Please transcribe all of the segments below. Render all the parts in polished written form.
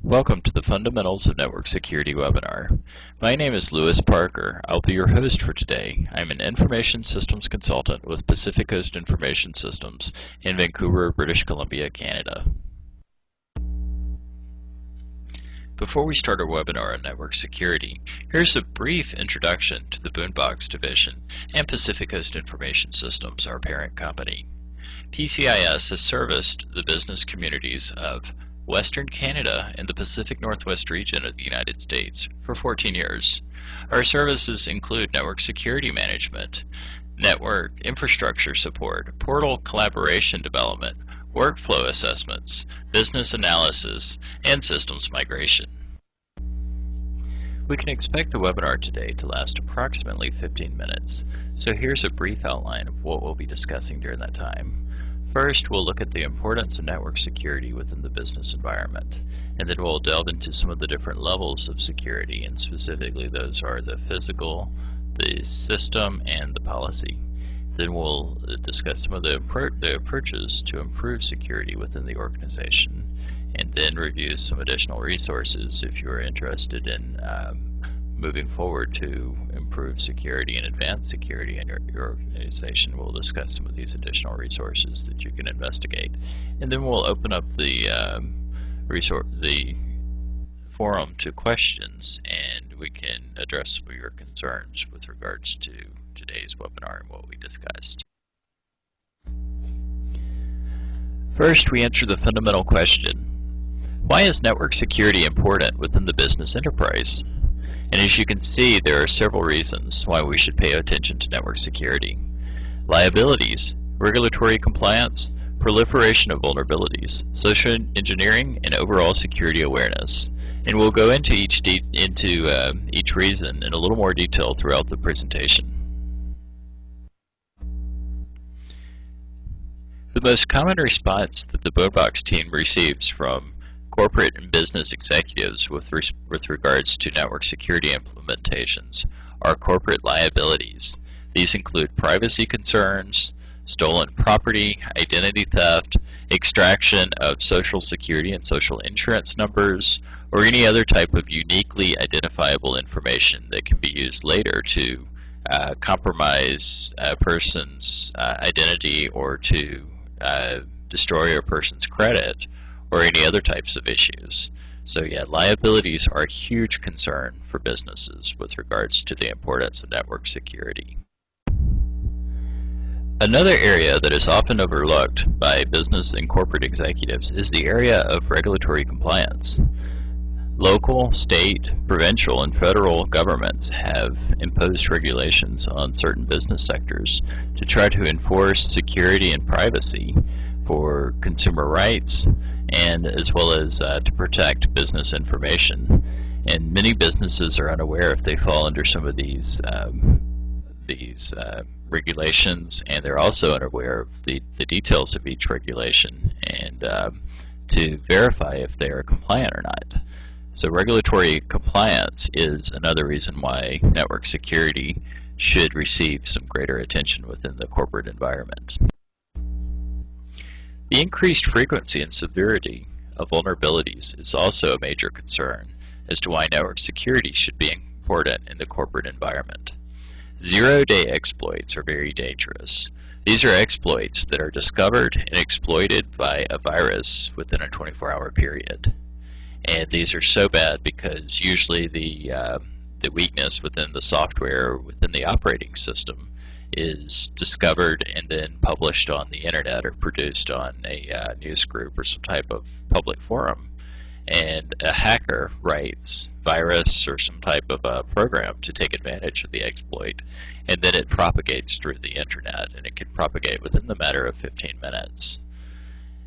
Welcome to the Fundamentals of Network Security webinar. My name is Lewis Parker. I'll be your host for today. I'm an Information Systems Consultant with Pacific Coast Information Systems in Vancouver, British Columbia, Canada. Before we start our webinar on network security, here's a brief introduction to the Boombox division and Pacific Coast Information Systems, our parent company. PCIS has serviced the business communities of Western Canada and the Pacific Northwest region of the United States for 14 years. Our services include network security management, network infrastructure support, portal collaboration development, workflow assessments, business analysis, and systems migration. We can expect the webinar today to last approximately 15 minutes, so here's a brief outline of what we'll be discussing during that time. First, we'll look at the importance of network security within the business environment, and then we'll delve into some of the different levels of security, and specifically those are the physical, the system, and the policy. Then we'll discuss some of the approaches to improve security within the organization, and then review some additional resources if you're interested in moving forward to improve security and advance security in your organization. We'll discuss some of these additional resources that you can investigate, and then we'll open up the forum to questions, and we can address some of your concerns with regards to today's webinar and what we discussed. First, we answer the fundamental question: why is network security important within the business enterprise? And as you can see, there are several reasons why we should pay attention to network security. Liabilities, regulatory compliance, proliferation of vulnerabilities, social engineering, and overall security awareness. And we'll go into each reason in a little more detail throughout the presentation. The most common response that the Boombox team receives from corporate and business executives with regards to network security implementations are corporate liabilities. These include privacy concerns, stolen property, identity theft, extraction of social security and social insurance numbers, or any other type of uniquely identifiable information that can be used later to compromise a person's identity or to destroy a person's credit, or any other types of issues. So yeah, liabilities are a huge concern for businesses with regards to the importance of network security. Another area that is often overlooked by business and corporate executives is the area of regulatory compliance. Local, state, provincial, and federal governments have imposed regulations on certain business sectors to try to enforce security and privacy for consumer rights, and as well as to protect business information. And many businesses are unaware if they fall under some of these regulations, and they're also unaware of the details of each regulation and to verify if they are compliant or not. So regulatory compliance is another reason why network security should receive some greater attention within the corporate environment. The increased frequency and severity of vulnerabilities is also a major concern as to why network security should be important in the corporate environment. Zero-day exploits are very dangerous. These are exploits that are discovered and exploited by a virus within a 24-hour period. And these are so bad because usually the weakness within the software within the operating system is discovered and then published on the internet or produced on a news group or some type of public forum. And a hacker writes virus or some type of a program to take advantage of the exploit, and then it propagates through the internet, and it can propagate within the matter of 15 minutes.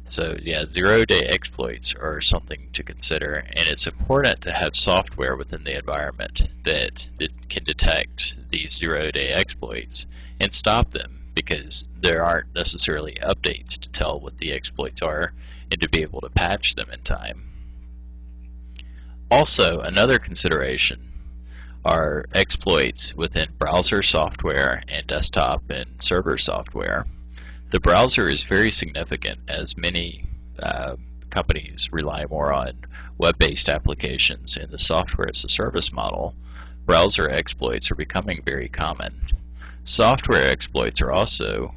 So yeah, zero-day exploits are something to consider, and it's important to have software within the environment that can detect these zero-day exploits and stop them, because there aren't necessarily updates to tell what the exploits are and to be able to patch them in time. Also, another consideration are exploits within browser software and desktop and server software. The browser is very significant, as many companies rely more on web-based applications and the software as a service model, browser exploits are becoming very common. Software exploits are also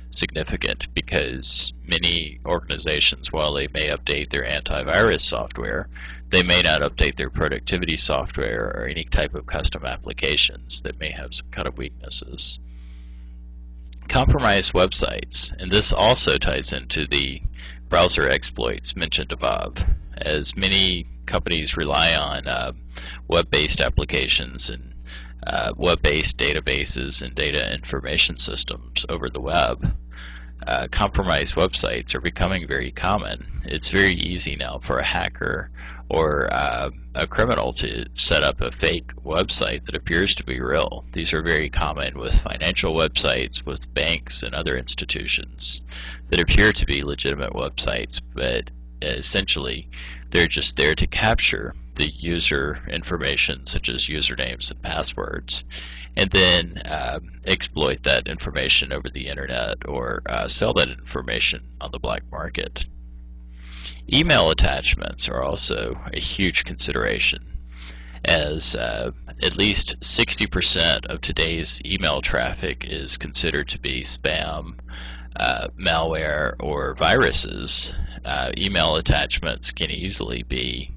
significant because many organizations, while they may update their antivirus software, they may not update their productivity software or any type of custom applications that may have some kind of weaknesses. Compromised websites, and this also ties into the browser exploits mentioned above, as many companies rely on web-based applications and web-based databases and data information systems over the web. Compromised websites are becoming very common. It's very easy now for a hacker or a criminal to set up a fake website that appears to be real. These are very common with financial websites, with banks and other institutions that appear to be legitimate websites, but essentially they're just there to capture the user information such as usernames and passwords, and then exploit that information over the internet or sell that information on the black market. Email attachments are also a huge consideration, as at least 60% of today's email traffic is considered to be spam, malware, or viruses. Email attachments can easily be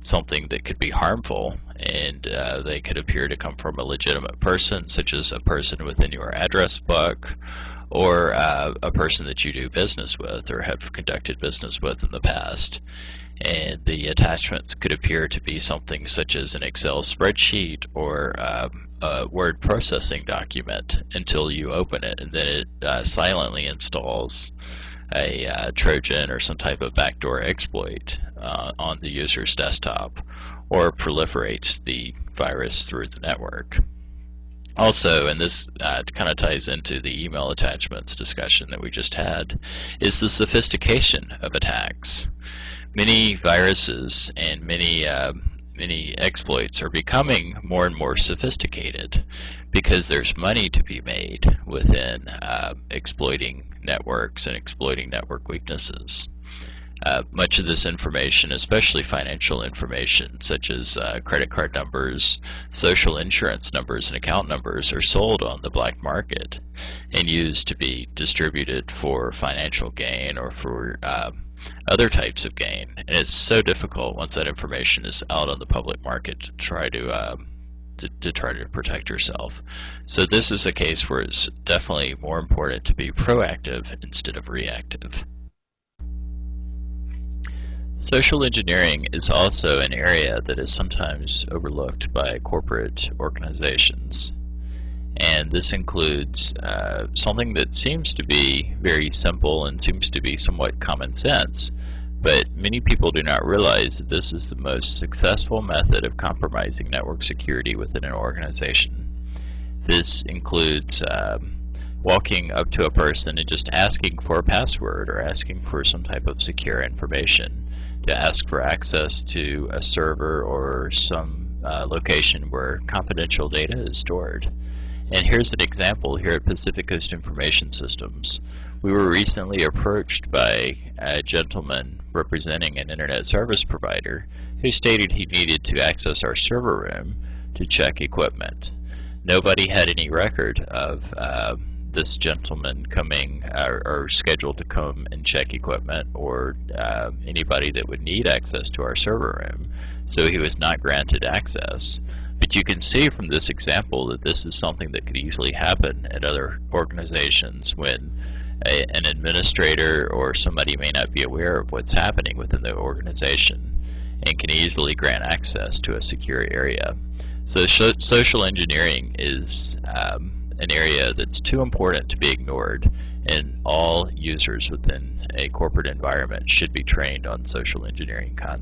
something that could be harmful, and they could appear to come from a legitimate person, such as a person within your address book, or a person that you do business with or have conducted business with in the past. And the attachments could appear to be something such as an Excel spreadsheet or a word processing document until you open it, and then it silently installs a Trojan or some type of backdoor exploit on the user's desktop, or proliferates the virus through the network. Also, and this kind of ties into the email attachments discussion that we just had, is the sophistication of attacks. Many viruses and many exploits are becoming more and more sophisticated because there's money to be made within exploiting networks and exploiting network weaknesses. Much of this information, especially financial information such as credit card numbers, social insurance numbers, and account numbers, are sold on the black market and used to be distributed for financial gain or for other types of gain. And it's so difficult once that information is out on the public market to try to protect yourself. So this is a case where it's definitely more important to be proactive instead of reactive. Social engineering is also an area that is sometimes overlooked by corporate organizations. And this includes something that seems to be very simple and seems to be somewhat common sense, but many people do not realize that this is the most successful method of compromising network security within an organization. This includes walking up to a person and just asking for a password or asking for some type of secure information, to ask for access to a server or some location where confidential data is stored. And here's an example here at Pacific Coast Information Systems. We were recently approached by a gentleman representing an internet service provider who stated he needed to access our server room to check equipment. Nobody had any record of this gentleman coming or scheduled to come and check equipment, or anybody that would need access to our server room, so he was not granted access. But you can see from this example that this is something that could easily happen at other organizations when an administrator or somebody may not be aware of what's happening within the organization and can easily grant access to a secure area. So social engineering is an area that's too important to be ignored, and all users within a corporate environment should be trained on social engineering concepts.